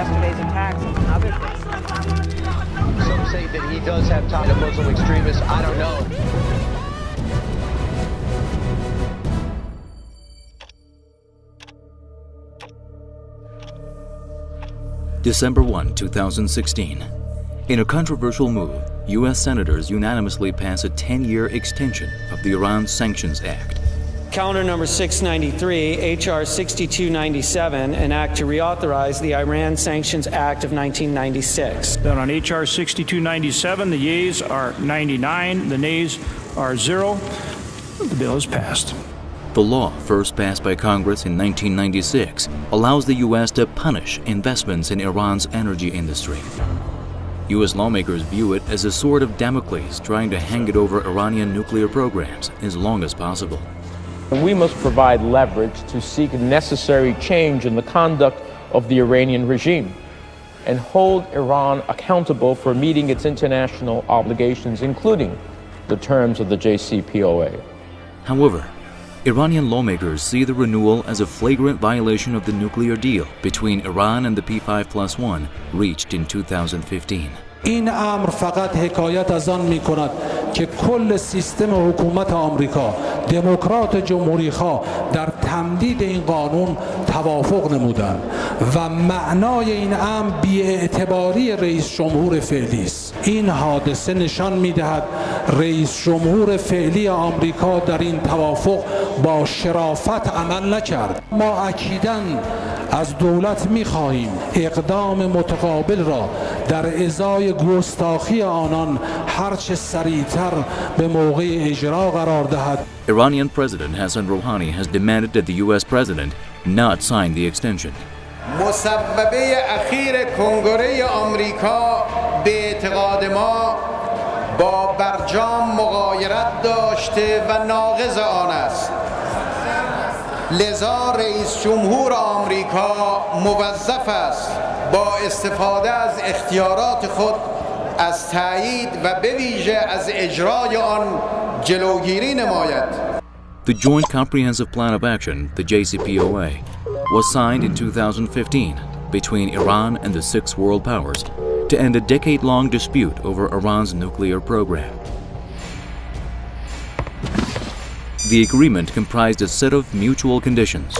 yesterday's attacks and other things. Some say that he does have ties to Muslim extremists. I don't know. December 1, 2016. In a controversial move, U.S. senators unanimously pass a 10-year extension of the Iran Sanctions Act. Calendar number 693, H.R. 6297, an act to reauthorize the Iran Sanctions Act of 1996. Then on H.R. 6297, the yeas are 99, the nays are 0. The bill is passed. The law, first passed by Congress in 1996, allows the U.S. to punish investments in Iran's energy industry. U.S. lawmakers view it as a sword of Damocles trying to hang it over Iranian nuclear programs as long as possible. We must provide leverage to seek necessary change in the conduct of the Iranian regime and hold Iran accountable for meeting its international obligations, including the terms of the JCPOA. However, Iranian lawmakers see the renewal as a flagrant violation of the nuclear deal between Iran and the P5+1 reached in 2015. این امر فقط حکایت از آن می کند که کل سیستم حکومت آمریکا دموکرات جمهوری‌خواه در تمدید این قانون توافق نمودند و معنای این امر بی‌اعتباری رئیس جمهور فعلی است. این حادثه نشان می‌دهد رئیس جمهور فعلی آمریکا در این توافق با شرافت عمل نکرد. ما اکیداً از دولت می‌خواهیم اقدام متقابل را در ازای گستاخی آنان هرچه سریعتر به موقع اجرا قرار دهد. Iranian President Hassan Rouhani has demanded that the U.S. President not sign the extension. مصوبه اخیر کنگره آمریکا به اعتقاد ما با برجام مغایرت داشته و ناقض آن است. لذا رئیس جمهور آمریکا موظف است با استفاده از اختیارات خود از تایید و به ویژه از اجرای آن جلوگیری نماید. The Joint Comprehensive Plan of Action, the JCPOA, was signed in 2015 between Iran and the six world powers to end a decade-long dispute over Iran's nuclear program. The agreement comprised a set of mutual conditions.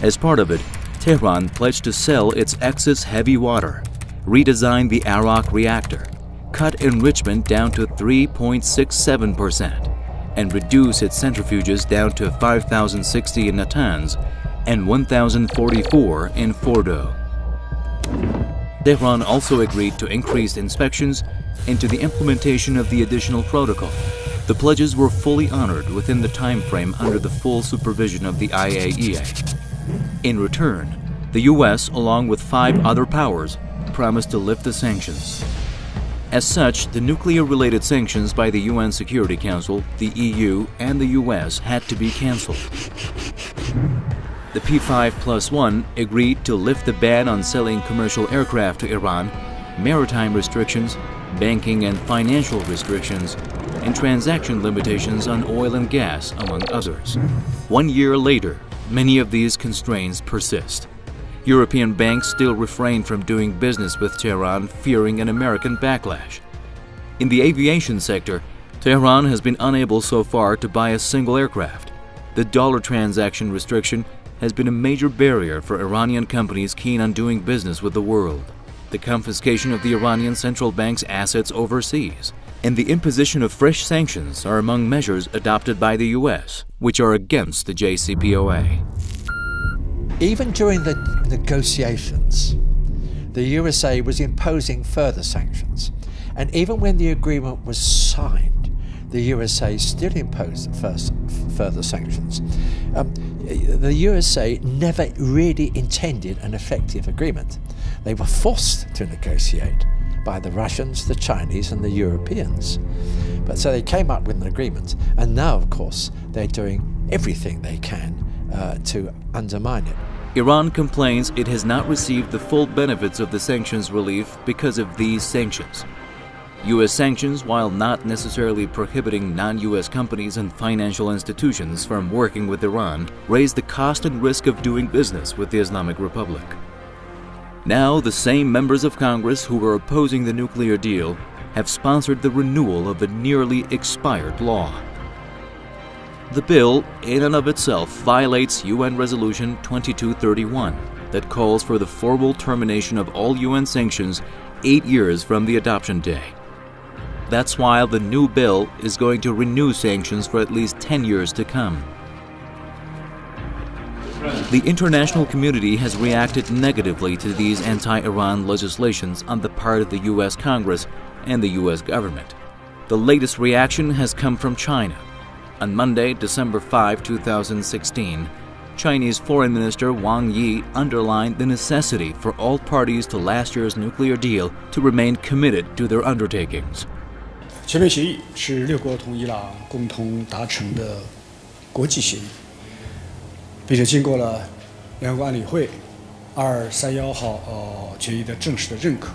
As part of it, Tehran pledged to sell its excess heavy water, redesign the Arak reactor, cut enrichment down to 3.67%, and reduce its centrifuges down to 5,060 in Natanz and 1,044 in Fordo. Tehran also agreed to increased inspections and to the implementation of the additional protocol. The pledges were fully honored within the time frame under the full supervision of the IAEA. In return, the U.S., along with 5 other powers, promised to lift the sanctions. As such, the nuclear-related sanctions by the UN Security Council, the EU, and the US had to be cancelled. The P5+1 agreed to lift the ban on selling commercial aircraft to Iran, maritime restrictions, banking and financial restrictions, and transaction limitations on oil and gas, among others. 1 year later, many of these constraints persist. European banks still refrain from doing business with Tehran, fearing an American backlash. In the aviation sector, Tehran has been unable so far to buy a single aircraft. The dollar transaction restriction has been a major barrier for Iranian companies keen on doing business with the world. The confiscation of the Iranian central bank's assets overseas and the imposition of fresh sanctions are among measures adopted by the U.S., which are against the JCPOA. Even during the negotiations, the USA was imposing further sanctions. And even when the agreement was signed, the USA still imposed further sanctions. The USA never really intended an effective agreement. They were forced to negotiate by the Russians, the Chinese, and the Europeans. But so they came up with an agreement, and now, of course, they're doing everything they can to undermine it. Iran complains it has not received the full benefits of the sanctions relief because of these sanctions. U.S. sanctions, while not necessarily prohibiting non-U.S. companies and financial institutions from working with Iran, raise the cost and risk of doing business with the Islamic Republic. Now, the same members of Congress who were opposing the nuclear deal have sponsored the renewal of a nearly expired law. The bill, in and of itself, violates UN Resolution 2231 that calls for the formal termination of all UN sanctions 8 years from the adoption day. That's why the new bill is going to renew sanctions for at least 10 years to come. The international community has reacted negatively to these anti-Iran legislations on the part of the U.S. Congress and the U.S. government. The latest reaction has come from China. On Monday, December 5, 2016, Chinese Foreign Minister Wang Yi underlined the necessity for all parties to last year's nuclear deal to remain committed to their undertakings. 全面协议是6国同伊朗共同达成的国际协议，并且经过了联合国安理会231号决议的正式的认可，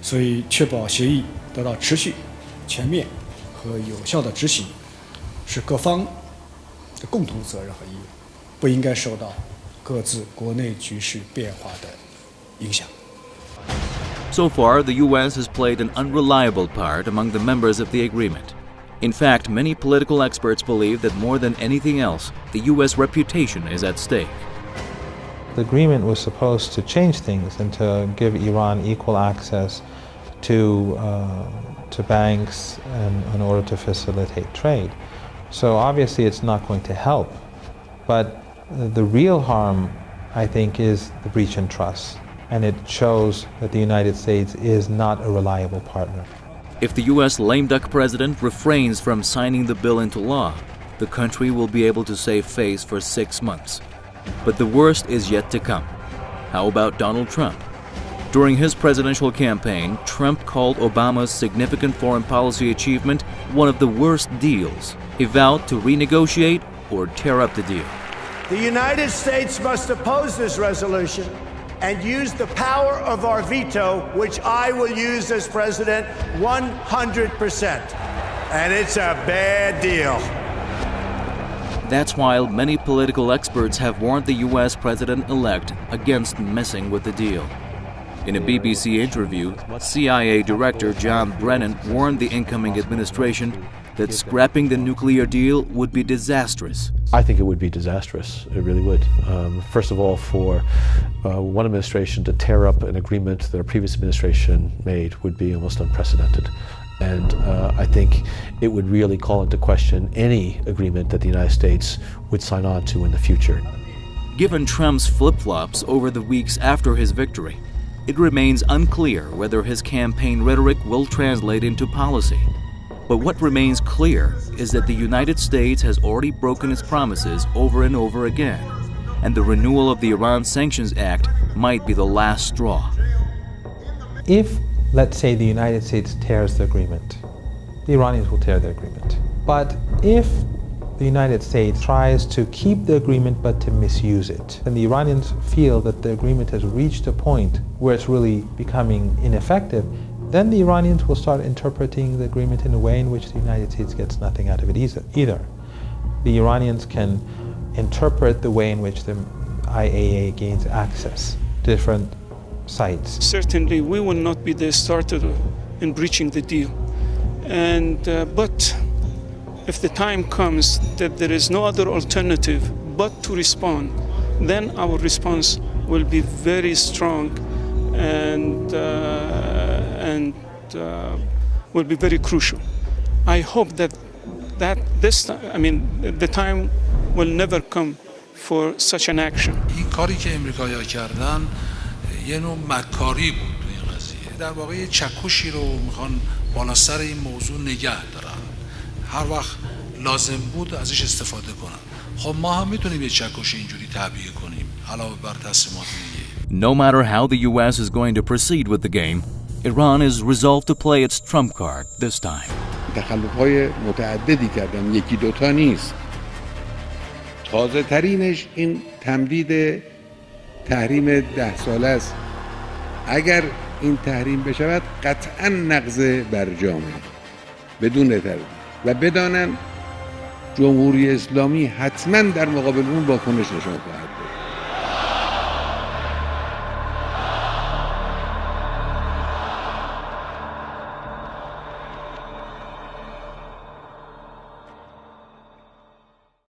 所以确保协议得到持续、全面和有效的执行，是各方的共同责任和义务，不应该受到各自国内局势变化的影响。 So far, the U.S. has played an unreliable part among the members of the agreement. In fact, many political experts believe that more than anything else, the U.S. reputation is at stake. The agreement was supposed to change things and to give Iran equal access to banks in order to facilitate trade. So obviously it's not going to help. But the real harm, I think, is the breach in trust. And it shows that the United States is not a reliable partner. If the U.S. lame duck president refrains from signing the bill into law, the country will be able to save face for 6 months. But the worst is yet to come. How about Donald Trump? During his presidential campaign, Trump called Obama's significant foreign policy achievement one of the worst deals. He vowed to renegotiate or tear up the deal. The United States must oppose this resolution and use the power of our veto, which I will use as president 100%. And it's a bad deal. That's why many political experts have warned the U.S. president-elect against messing with the deal. In a BBC interview, CIA Director John Brennan warned the incoming administration that scrapping the nuclear deal would be disastrous. I think it would be disastrous. It really would. First of all, for one administration to tear up an agreement that a previous administration made would be almost unprecedented. And I think it would really call into question any agreement that the United States would sign on to in the future. Given Trump's flip-flops over the weeks after his victory, it remains unclear whether his campaign rhetoric will translate into policy. But what remains clear is that the United States has already broken its promises over and over again, and the renewal of the Iran Sanctions Act might be the last straw. If, let's say, the United States tears the agreement, the Iranians will tear the agreement. But if the United States tries to keep the agreement but to misuse it, and the Iranians feel that the agreement has reached a point where it's really becoming ineffective, then the Iranians will start interpreting the agreement in a way in which the United States gets nothing out of it either. The Iranians can interpret the way in which the IAEA gains access to different sites. Certainly, we will not be the starter in breaching the deal. But if the time comes that there is no other alternative but to respond, then our response will be very strong and will be very crucial. I hope that this time, the time will never come for such an action. این کاری که امریکایی‌ها کردن یه نوع مکاری بود تو این قضیه. در واقع یه چکشی رو میخوان بالا سر این موضوع نگه دارن. هر وقت لازم بود ازش استفاده کنن. خب ما هم میتونیم یه چکش اینجوری تعبیه کنیم علاوه بر تصمیمات دیگه. No matter how the U.S. is going to proceed with the game, Iran is resolved to play its trump card this time. تخلف‌های متعددی کردن، یکی دوتا نیست. تازه ترینش این تمدید تحریم 10 ساله است. اگر این تحریم بشود قطعاً نقض برجامه بدون تردید و بدانن جمهوری اسلامی حتماً در مقابل اون واکنش نشان خواهد داد.